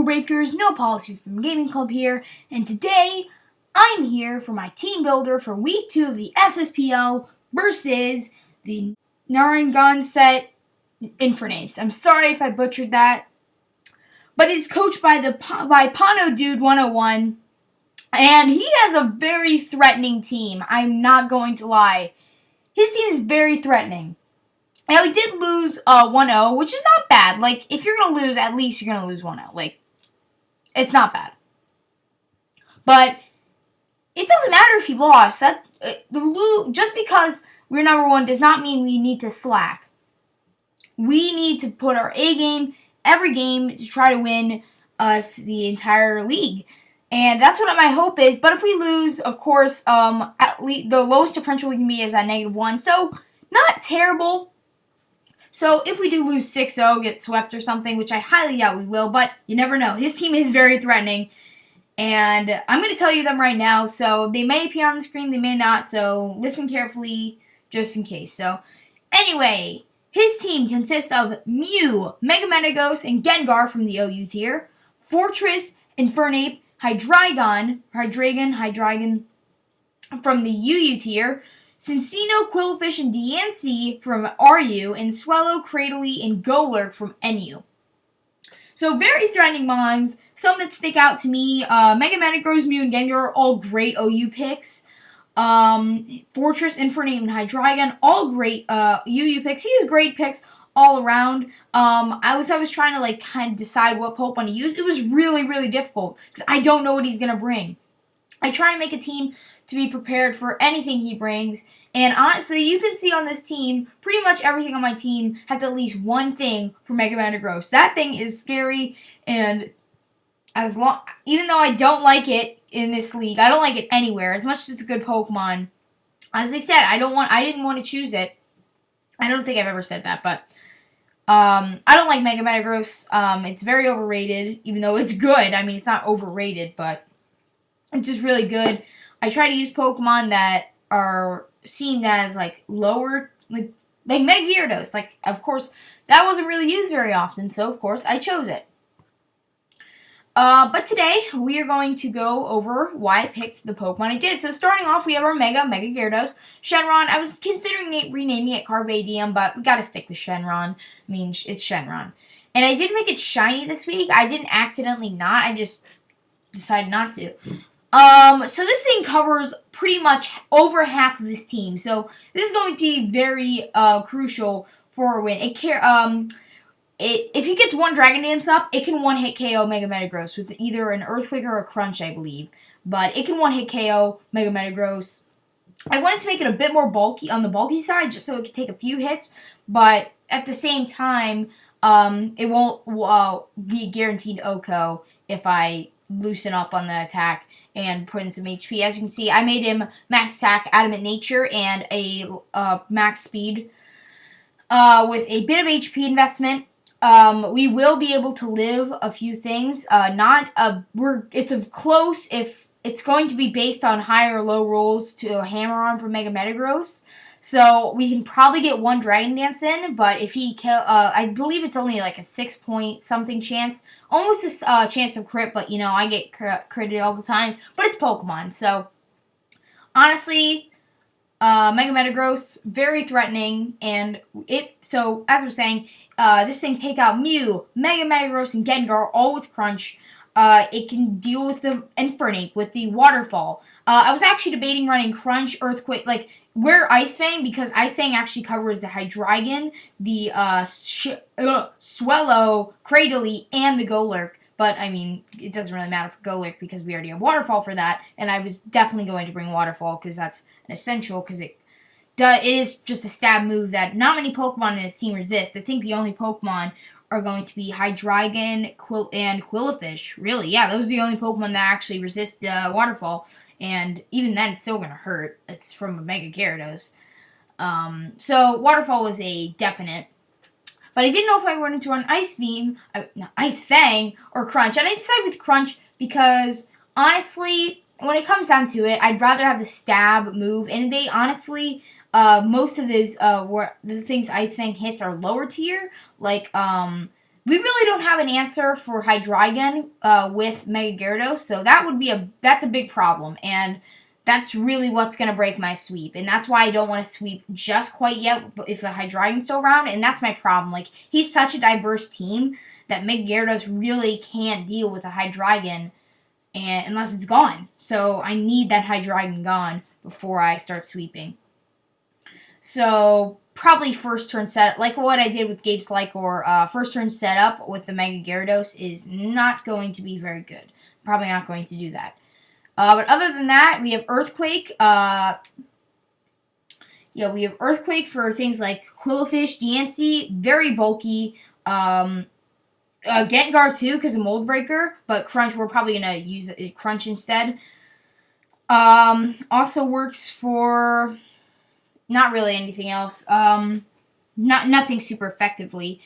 rule breakers, no policy from Gaming Club here, and today I'm here for my team builder for week 2 of the SSPL versus the Narragansett Infernapes. I'm sorry if I butchered that, but it's coached by Pano Dude 101, and he has a very threatening team. I'm not going to lie. His team is very threatening. Now, he did lose 1-0, which is not bad. Like, if you're going to lose, at least you're going to lose 1-0. Like, it's not bad. But it doesn't matter if you lost. Just because we're number 1 does not mean we need to slack. We need to put our A game every game to try to win us the entire league. And that's what my hope is. But if we lose, of course, at least the lowest differential we can be is at -1. So, not terrible. So, if we do lose 6-0, get swept or something, which I highly doubt we will, but you never know. His team is very threatening, and I'm going to tell you them right now. So, they may appear on the screen, they may not, so listen carefully just in case. So, anyway, his team consists of Mew, Mega Metagross, and Gengar from the OU tier, Fortress, Infernape, Hydreigon from the UU tier, Cincino, Quillfish, and Diancie from RU, and Swellow, Cradily, and Golurk from NU. So, very threatening mons. Some that stick out to me, Mega Metagross, Mew, and Gengar are all great OU picks. Fortress, Infernape, and Hydreigon, all great UU picks. He has great picks all around. I was trying to, like, kind of decide what Pokemon to use. It was really, really difficult, because I don't know what he's going to bring. I try to make a team to be prepared for anything he brings. And honestly, you can see on this team, pretty much everything on my team has at least one thing for Mega Metagross. That thing is scary, and even though I don't like it in this league, I don't like it anywhere, as much as it's a good Pokemon. As I said, I didn't want to choose it. I don't think I've ever said that, but I don't like Mega Metagross. It's very overrated, even though it's good. I mean, it's not overrated, but it's just really good. I try to use Pokemon that are seen as, like, lower, like Mega Gyarados. Like, of course, that wasn't really used very often, so, of course, I chose it. But today, we are going to go over why I picked the Pokemon I did. So, starting off, we have our Mega Gyarados. Shenron, I was considering renaming it Carvadium, but we gotta stick with Shenron. I mean, it's Shenron. And I did make it shiny this week. I didn't accidentally not. I just decided not to. So this thing covers pretty much over half of this team. So this is going to be very crucial for a win. If he gets one Dragon Dance up, it can one-hit KO Mega Metagross with either an Earthquake or a Crunch, I believe. But it can one-hit KO Mega Metagross. I wanted to make it a bit more bulky on the bulky side, just so it could take a few hits. But at the same time, it won't be guaranteed OHKO if I loosen up on the attack and put in some HP. As you can see, I made him max attack, adamant nature, and a max speed with a bit of HP investment. We will be able to live a few things. It's close if it's going to be based on high or low rolls to hammer on for Mega Metagross. So we can probably get one Dragon Dance in, but if he I believe it's only like a 6-point something chance. Almost a chance of crit, but, you know, I get critted all the time. But it's Pokemon, so honestly, Mega Metagross, very threatening, and so, as I was saying, this thing take out Mew, Mega Metagross, and Gengar, all with Crunch. It can deal with the Infernape, with the Waterfall. I was actually debating running Crunch, Earthquake, like, where Ice Fang, because Ice Fang actually covers the Hydreigon, the Swellow, Cradily, and the Golurk. But, I mean, it doesn't really matter for Golurk because we already have Waterfall for that. And I was definitely going to bring Waterfall because that's an essential, because it is just a stab move that not many Pokemon in this team resist. I think the only Pokemon are going to be Hydreigon, and Quillfish. Really, yeah, those are the only Pokemon that actually resist the Waterfall. And even then, it's still going to hurt. It's from a Mega Gyarados. So, Waterfall was a definite. But I didn't know if I wanted to run Ice Fang, or Crunch. And I decided with Crunch because, honestly, when it comes down to it, I'd rather have the stab move. And they, honestly, most of those, the things Ice Fang hits are lower tier. Like, we really don't have an answer for Hydreigon with Mega Gyarados, so that's a big problem, and that's really what's going to break my sweep, and that's why I don't want to sweep just quite yet if the Hydreigon's still around, and that's my problem. Like, he's such a diverse team that Mega Gyarados really can't deal with a Hydreigon unless it's gone. So I need that Hydreigon gone before I start sweeping. So probably first turn setup, like what I did with Gabe's Lycor, first turn setup with the Mega Gyarados is not going to be very good. Probably not going to do that. But other than that, we have Earthquake. We have Earthquake for things like Quillfish, Diancie, very bulky. Gengar too, because of Mold Breaker, but Crunch, we're probably going to use Crunch instead. Also works for not really anything else. Nothing super effectively.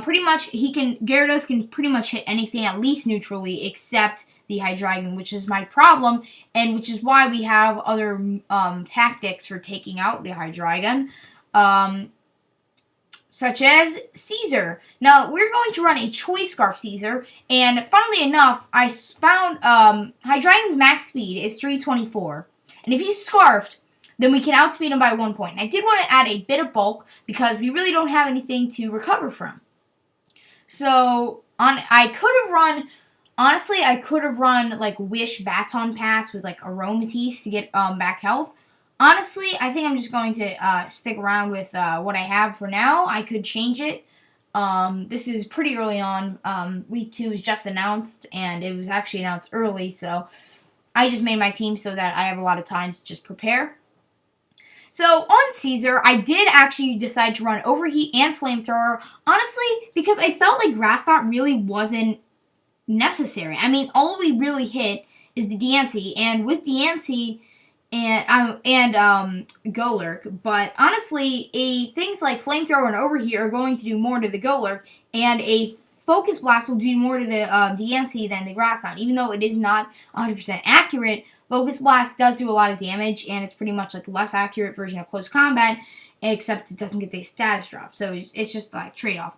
Pretty much, Gyarados can pretty much hit anything at least neutrally, except the Hydreigon, which is my problem, and which is why we have other tactics for taking out the Hydreigon, such as Caesar. Now, we're going to run a Choice Scarf Caesar, and funnily enough, I found Hydreigon's max speed is 324, and if he's Scarfed, then we can outspeed him by 1 point. And I did want to add a bit of bulk, because we really don't have anything to recover from. So, I could have run like Wish Baton Pass with like Aromatisse to get back health. Honestly, I think I'm just going to stick around with what I have for now. I could change it. This is pretty early on. Week 2 is just announced, and it was actually announced early, so I just made my team so that I have a lot of time to just prepare. So, on Caesar, I did actually decide to run Overheat and Flamethrower, honestly, because I felt like Grass Knot really wasn't necessary. I mean, all we really hit is the Diancie, and with Diancie and Golurk, but honestly, things like Flamethrower and Overheat are going to do more to the Golurk, and a Focus Blast will do more to the Diancie than the Grass Knot. Even though it is not 100% accurate, Focus Blast does do a lot of damage, and it's pretty much like the less accurate version of Close Combat, except it doesn't get the status drop, so it's just like trade-off.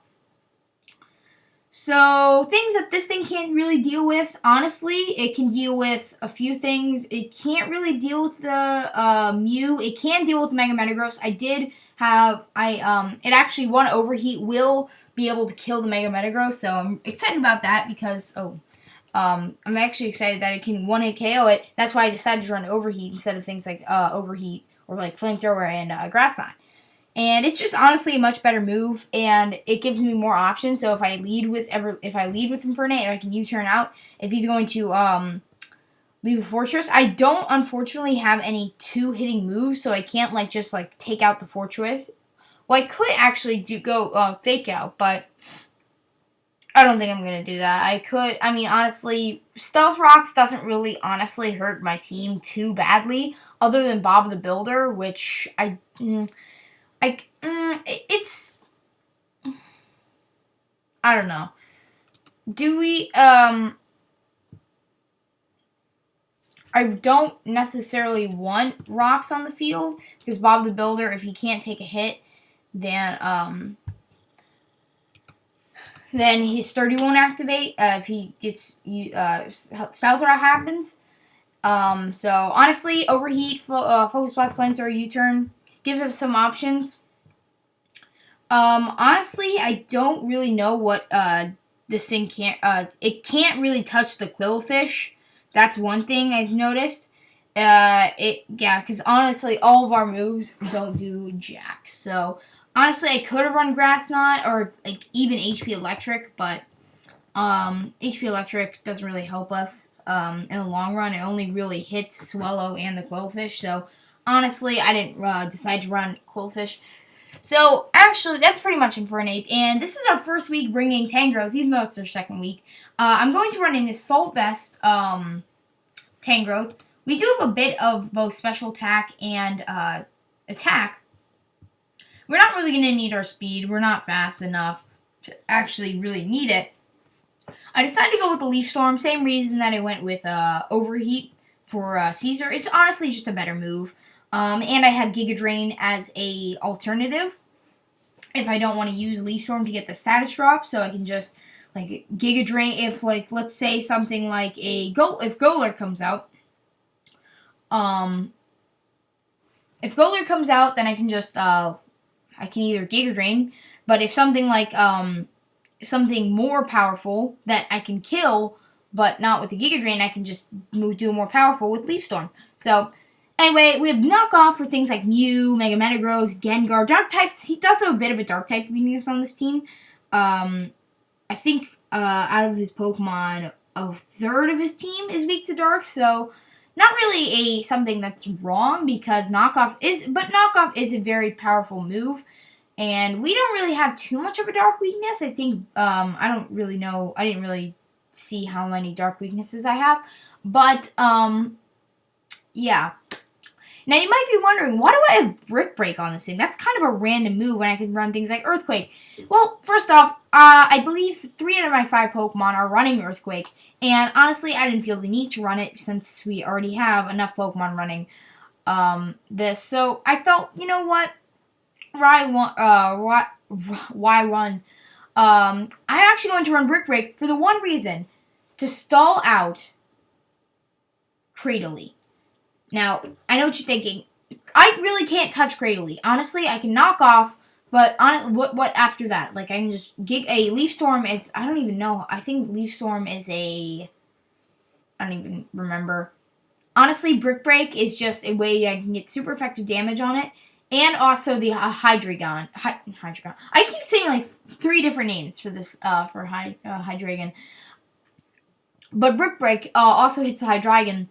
So, things that this thing can't really deal with, honestly, it can deal with a few things. It can't really deal with the Mew. It can deal with the Mega Metagross. It actually, one Overheat will be able to kill the Mega Metagross, so I'm excited about that because, I'm actually excited that it can one-hit KO it. That's why I decided to run Overheat instead of things like Overheat or like Flamethrower and Grass Knot. And it's just honestly a much better move, and it gives me more options. So if I lead with Infernate, I can U-turn out. If he's going to lead with Fortress, I don't unfortunately have any 2-hitting moves, so I can't just take out the Fortress. Well, I could actually go Fake Out, but I don't think I'm gonna do that. Honestly, Stealth Rocks doesn't really honestly hurt my team too badly, other than Bob the Builder, which it's, I don't know. Do we, I don't necessarily want rocks on the field, because Bob the Builder, if he can't take a hit, then his Sturdy won't activate, if he gets, Stealth Rock happens. So, honestly, Overheat, Focus Blast, Flamethrower, U-turn gives us some options. Honestly, I don't really know what, this thing can't, it can't really touch the Quillfish. That's one thing I've noticed. Because honestly, all of our moves don't do jack. So, honestly, I could have run Grass Knot, or, even HP Electric, but, HP Electric doesn't really help us, in the long run. It only really hits Swallow and the Quillfish, so, honestly, I didn't, decide to run Quillfish. So, actually, that's pretty much Infernate, and this is our first week bringing Tangrowth, even though it's our second week. I'm going to run an Assault Vest, Tangrowth. We do have a bit of both Special Attack and, Attack. We're not really going to need our speed. We're not fast enough to actually really need it. I decided to go with the Leaf Storm, same reason that I went with, Overheat for, Caesar. It's honestly just a better move. And I have Giga Drain as a alternative. if I don't want to use Leaf Storm to get the status drop, so I can just like Giga Drain. If like let's say something like if Golurk comes out, if Golurk comes out, then I can just I can either Giga Drain, but if something like something more powerful that I can kill, but not with the Giga Drain, I can just do more powerful with Leaf Storm. So anyway, we have knockoff for things like Mew, Mega Metagross, Gengar. Dark types, he does have a bit of a dark type weakness on this team. I think out of his Pokemon, a third of his team is weak to dark, so not really something that's wrong because knockoff is a very powerful move. And we don't really have too much of a dark weakness. I think, I don't really know. I didn't really see how many dark weaknesses I have. But, yeah. Now, you might be wondering, why do I have Brick Break on this thing? That's kind of a random move when I can run things like Earthquake. Well, first off, I believe 3 out of my 5 Pokemon are running Earthquake. And honestly, I didn't feel the need to run it since we already have enough Pokemon running this. So, I felt, you know what? Why run? I'm actually going to run Brick Break for the one reason, to stall out Cradily. Now, I know what you're thinking. I really can't touch Cradily. Honestly, I can knock off, but what after that? Like, I can just gig a Leaf Storm. I don't even know. I think Leaf Storm is I don't even remember. Honestly, Brick Break is just a way I can get super effective damage on it. And also the Hydreigon. Hydreigon. I keep saying like 3 different names for this for Hydreigon. But Brick Break also hits the Hydreigon.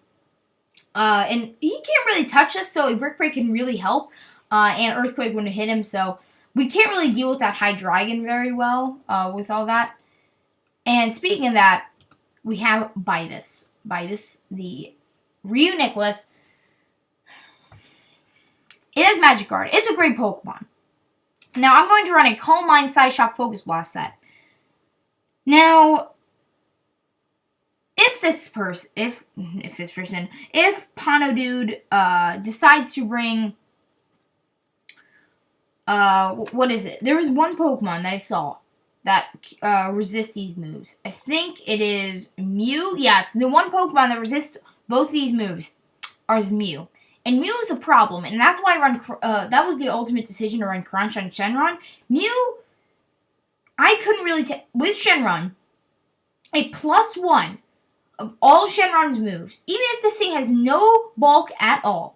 And he can't really touch us, so a Brick Break can really help. And Earthquake wouldn't hit him, so we can't really deal with that Hydreigon very well with all that. And speaking of that, we have Bidus. Bidus, the Ryu Nicholas. It has Magic Guard. It's a great Pokemon. Now, I'm going to run a Calm Mind Psyshock Focus Blast set. Now, if Pano Dude decides to bring, what is it? There was one Pokemon that I saw that resists these moves. I think it is Mew. Yeah, it's the one Pokemon that resists both these moves is Mew. And Mew is a problem, and that's why I run, that was the ultimate decision to run Crunch on Shenron. Mew, I couldn't really, with Shenron, a +1 of all Shenron's moves, even if this thing has no bulk at all,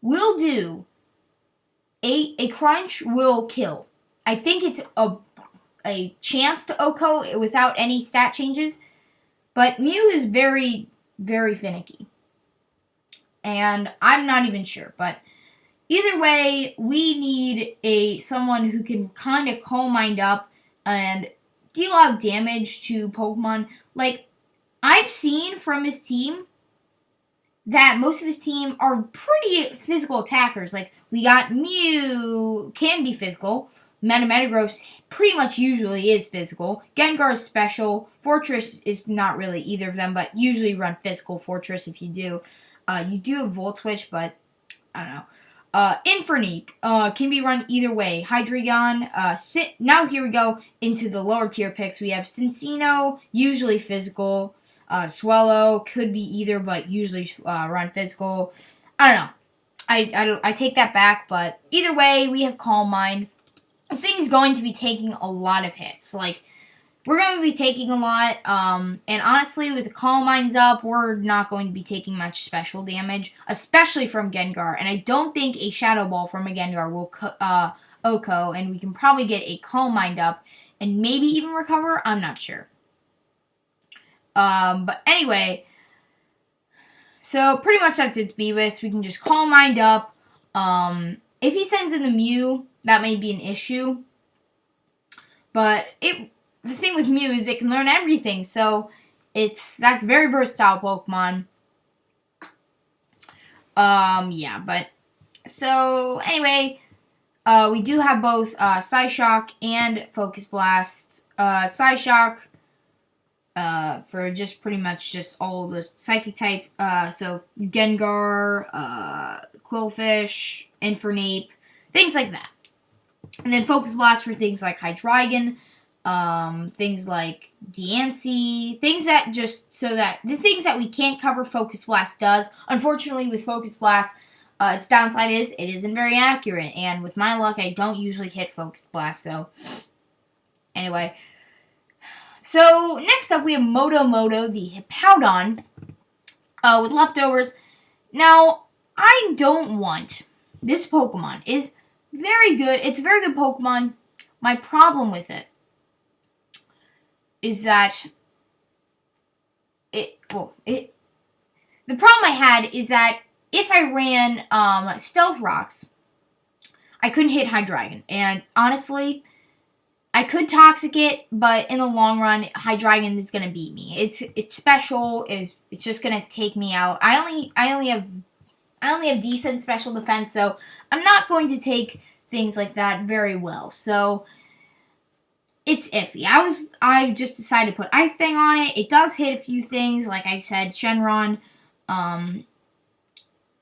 will do, a Crunch will kill. I think it's a chance to OHKO without any stat changes, but Mew is very, very finicky. And I'm not even sure, but either way, we need someone who can kind of Calm Mind up and deal out damage to Pokemon. Like, I've seen from his team that most of his team are pretty physical attackers. Like, we got Mew, can be physical. Metagross pretty much usually is physical. Gengar is special. Fortress is not really either of them, but usually run physical Fortress if you do. You do have Volt Switch, but I don't know. Infernape can be run either way. Hydreigon. Now here we go into the lower tier picks. We have Cincino, usually physical. Swallow could be either, but usually run physical. I don't know. I take that back, but either way, we have Calm Mind. This thing is going to be taking a lot of hits. Like, we're going to be taking a lot, and honestly, with the Calm Minds up, we're not going to be taking much special damage, especially from Gengar, and I don't think a Shadow Ball from a Gengar will OHKO, and we can probably get a Calm Mind up, and maybe even recover, I'm not sure. But anyway, so pretty much that's it to be with. We can just Calm Mind up. If he sends in the Mew, that may be an issue, but the thing with Mew is it can learn everything, so that's very versatile Pokemon. Yeah, but so anyway, we do have both Psyshock and Focus Blast. Psyshock for just pretty much just all the Psychic type. So Gengar, Quillfish, Infernape, things like that. And then Focus Blast for things like Hydreigon, things like Diancie, things that just so that the things that we can't cover, Focus Blast does. Unfortunately, with Focus Blast, its downside is it isn't very accurate, and with my luck, I don't usually hit Focus Blast. So, anyway, so next up we have Moto, the Hippowdon, with leftovers. Now, I don't want this Pokemon is very good. It's a very good Pokemon. My problem with it is that the problem I had is that if I ran Stealth Rocks, I couldn't hit Hydreigon. And honestly, I could Toxic it, but in the long run, Hydreigon is gonna beat me. It's special. It's just gonna take me out. I only have decent special defense, so I'm not going to take things like that very well. So it's iffy. I just decided to put Ice Fang on it. It does hit a few things, like I said, Shenron.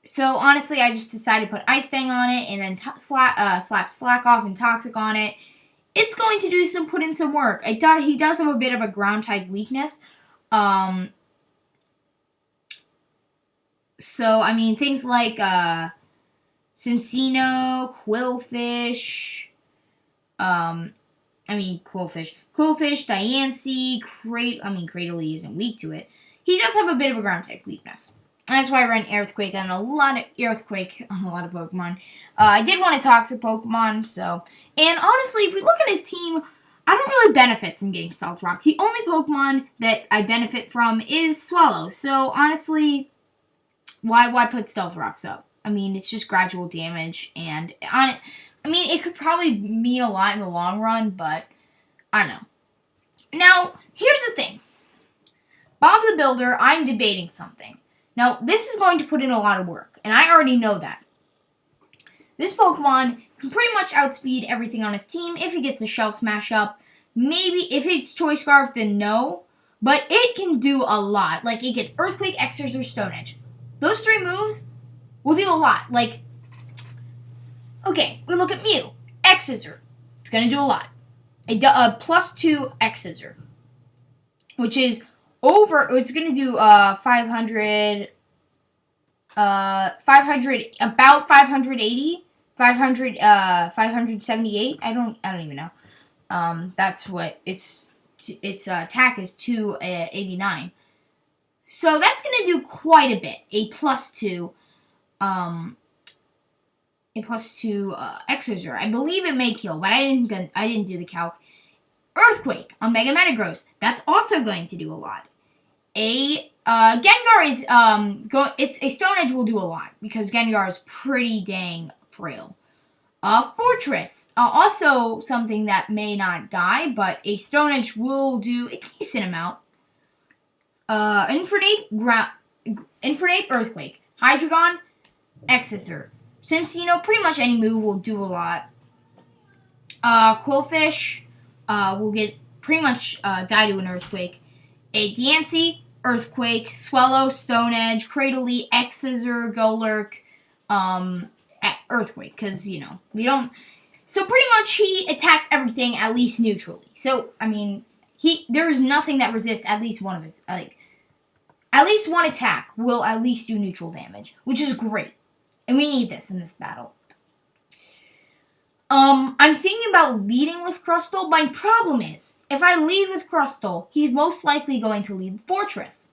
So honestly, I just decided to put Ice Fang on it, and then slap Slack Off and Toxic on it. It's going to put in some work. He does have a bit of a ground type weakness. So I mean things like Cincino, Quillfish. Quillfish, Diancie, Cradily isn't weak to it. He does have a bit of a ground type weakness. That's why I ran Earthquake on a lot of Pokemon. I did want a Toxic Pokemon, so. And honestly, if we look at his team, I don't really benefit from getting Stealth Rocks. The only Pokemon that I benefit from is Swallow. So honestly, why put Stealth Rocks up? I mean, it's just gradual damage, and it could probably mean a lot in the long run, but I don't know. Now, here's the thing. Bob the Builder, I'm debating something. Now, this is going to put in a lot of work, and I already know that. This Pokemon can pretty much outspeed everything on his team if he gets a Shelf Smash up. Maybe if it's Choice Scarf, then no. But it can do a lot. Like, it gets Earthquake, X-Scissor, Stone Edge. Those three moves will do a lot. Like, okay, we look at Mew. X-Scissor. It's going to do a lot. A +2 X-Scissor. Which is it's going to do 500, about 580, 578. I don't even know. That's what its attack is 289. So that's going to do quite a bit. A +2 X-Scissor. I believe it may kill, but I didn't do the calc. Earthquake on Mega Metagross. That's also going to do a lot. Gengar is a Stone Edge will do a lot because Gengar is pretty dang frail. Fortress, also something that may not die, but a Stone Edge will do a decent amount. Infernape, Earthquake, Hydreigon, X-Scissor. Since pretty much any move will do a lot. Quillfish will get pretty much die to an Earthquake. A Diancie, Earthquake, Swallow, Stone Edge, Cradily, X-Scissor, Golurk, Earthquake, because, we don't. So pretty much he attacks everything at least neutrally. So, I mean, there is nothing that resists at least one of his, at least one attack will at least do neutral damage, which is great. And we need this in this battle. I'm thinking about leading with Crustle. My problem is, if I lead with Crustle, he's most likely going to lead Fortress.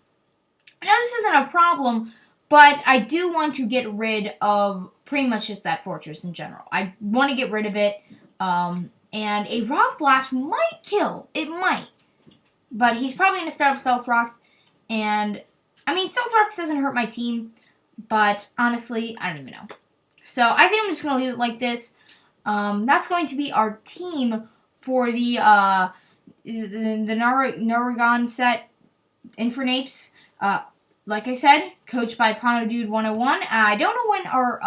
Now, this isn't a problem, but I do want to get rid of pretty much just that Fortress in general. I want to get rid of it, and a Rock Blast might kill. It might. But he's probably going to start up Stealth Rocks, and, Stealth Rocks doesn't hurt my team, but honestly, I don't even know. So, I think I'm just going to leave it like this. That's going to be our team for the Narragansett Infernapes. Like I said, coached by PonoDude101. I don't know when our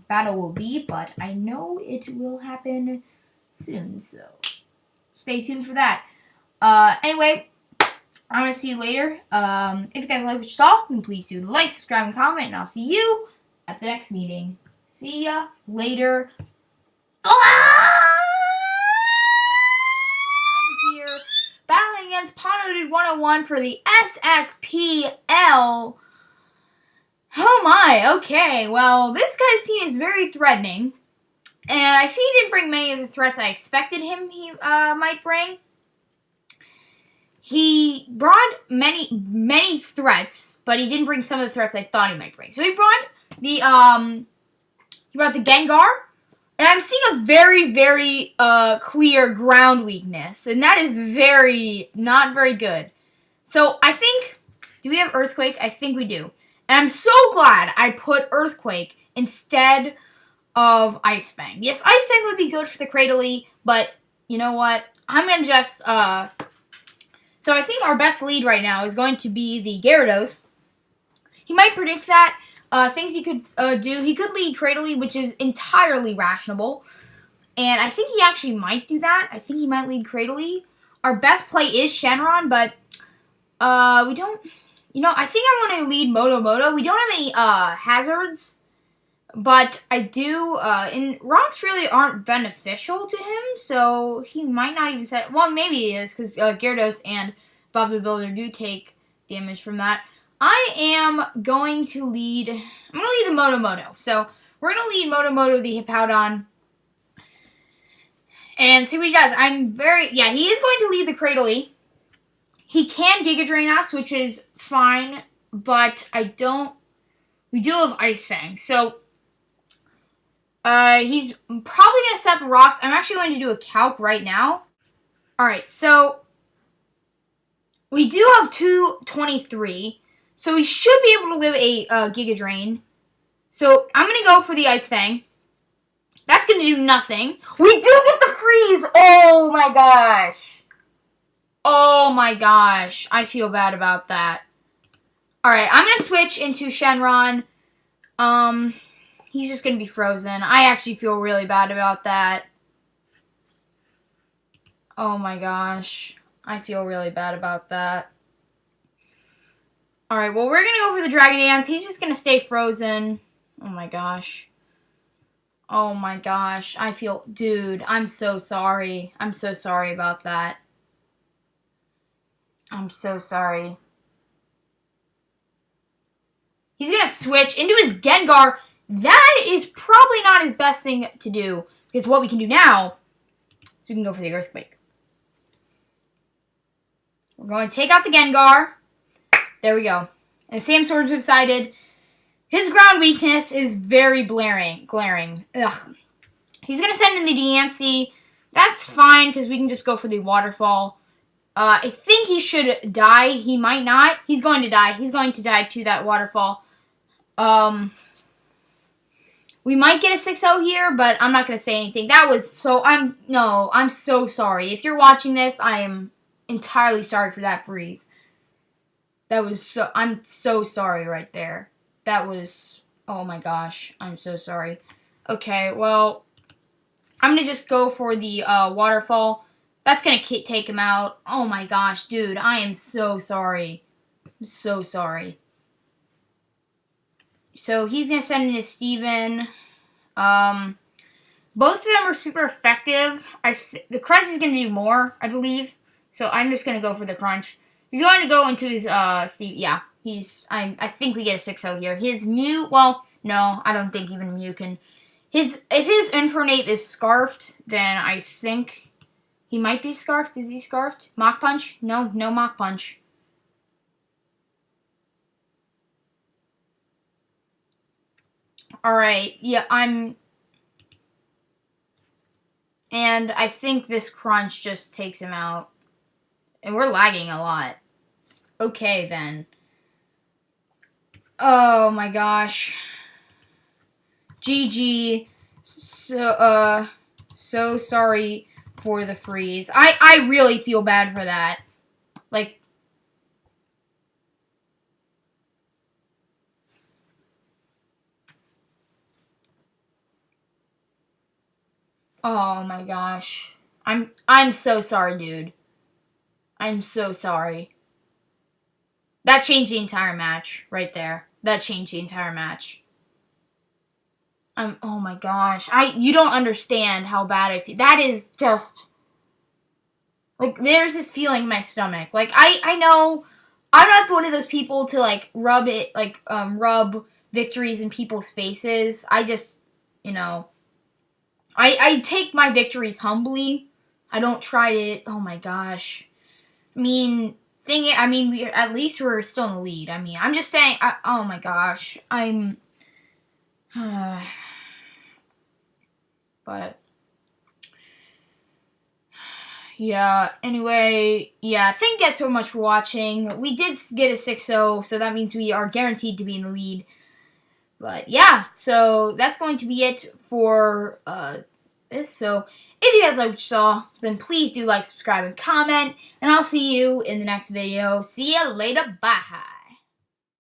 battle will be, but I know it will happen soon, so stay tuned for that. Anyway, I'm going to see you later. If you guys like what you saw, then please do like, subscribe, and comment, and I'll see you at the next meeting. See ya later. Ah! against Ponoted 101 for the SSPL. Oh my, okay. Well, this guy's team is very threatening. And I see he didn't bring many of the threats I expected he might bring. He brought many threats, but he didn't bring some of the threats I thought he might bring. So he brought the Gengar, and I'm seeing a very clear ground weakness, and that is not very good. So I think, do we have Earthquake? I think we do. And I'm so glad I put Earthquake instead of Ice Fang. Yes, Ice Fang would be good for the Cradily, but you know what? I'm going to just, so I think our best lead right now is going to be the Gyarados. He might predict that. Things he could do. He could lead Cradily, which is entirely rational. And I think he actually might do that. I think he might lead Cradily. Our best play is Shenron, but we don't... I think I want to lead Moto. We don't have any hazards. But I do, and rocks really aren't beneficial to him, so he might not even set, well, maybe he is, because Gyarados and Bobby Builder do take damage from that. I am going to lead, I'm going to lead the Moto. So, we're going to lead Moto the Hippowdon, and see what he does. He is going to lead the Cradily. He can Giga Drain us, which is fine, but we do have Ice Fang, so... he's probably going to set up rocks. I'm actually going to do a calc right now. Alright, so we do have 223. So we should be able to live a Giga Drain. So I'm going to go for the Ice Fang. That's going to do nothing. We do get the freeze! Oh my gosh. Oh my gosh. I feel bad about that. Alright, I'm going to switch into Shenron. He's just going to be frozen. I actually feel really bad about that. Oh my gosh. I feel really bad about that. Alright, well, we're going to go for the Dragon Dance. He's just going to stay frozen. Oh my gosh. Oh my gosh. Dude, I'm so sorry. I'm so sorry about that. I'm so sorry. He's going to switch into his Gengar. That is probably not his best thing to do. Because what we can do now is we can go for the Earthquake. We're going to take out the Gengar. There we go. And the Sand Sword subsided. His ground weakness is very glaring. Ugh. He's going to send in the Diancie. That's fine because we can just go for the Waterfall. I think he should die. He might not. He's going to die. He's going to die to that Waterfall. We might get a 6-0 here, but I'm not going to say anything. I'm so sorry. If you're watching this, I am entirely sorry for that freeze. I'm so sorry right there. Oh my gosh, I'm so sorry. Okay, well, I'm going to just go for the Waterfall. That's going to take him out. Oh my gosh, dude, I am so sorry. I'm so sorry. So he's going to send in his Steven. Both of them are super effective. The Crunch is going to do more, I believe. So I'm just going to go for the Crunch. He's going to go into his, Steve. Yeah, I think we get a 6-0 here. His Mew, well, no, I don't think even Mew can. If his Infernape is Scarfed, then I think he might be Scarfed. Is he Scarfed? Mach Punch? No Mach Punch. Alright, yeah, and I think this Crunch just takes him out. And we're lagging a lot. Okay, then. Oh, my gosh. GG. So sorry for the freeze. I really feel bad for that. Like, oh my gosh. I'm so sorry, dude. I'm so sorry. That changed the entire match right there. That changed the entire match. Oh my gosh. You don't understand how bad I feel. That is just Like, there's this feeling in my stomach. Like, I know I'm not one of those people to, like, rub victories in people's faces. I just, you know, I take my victories humbly. I don't try to, oh my gosh. I mean, at least we're still in the lead. I mean, I'm just saying, oh my gosh. But, yeah, anyway, yeah, thank you guys so much for watching. We did get a 6-0, so that means we are guaranteed to be in the lead. But, yeah, so that's going to be it for this. So, if you guys liked what you saw, then please do like, subscribe, and comment. And I'll see you in the next video. See ya later. Bye.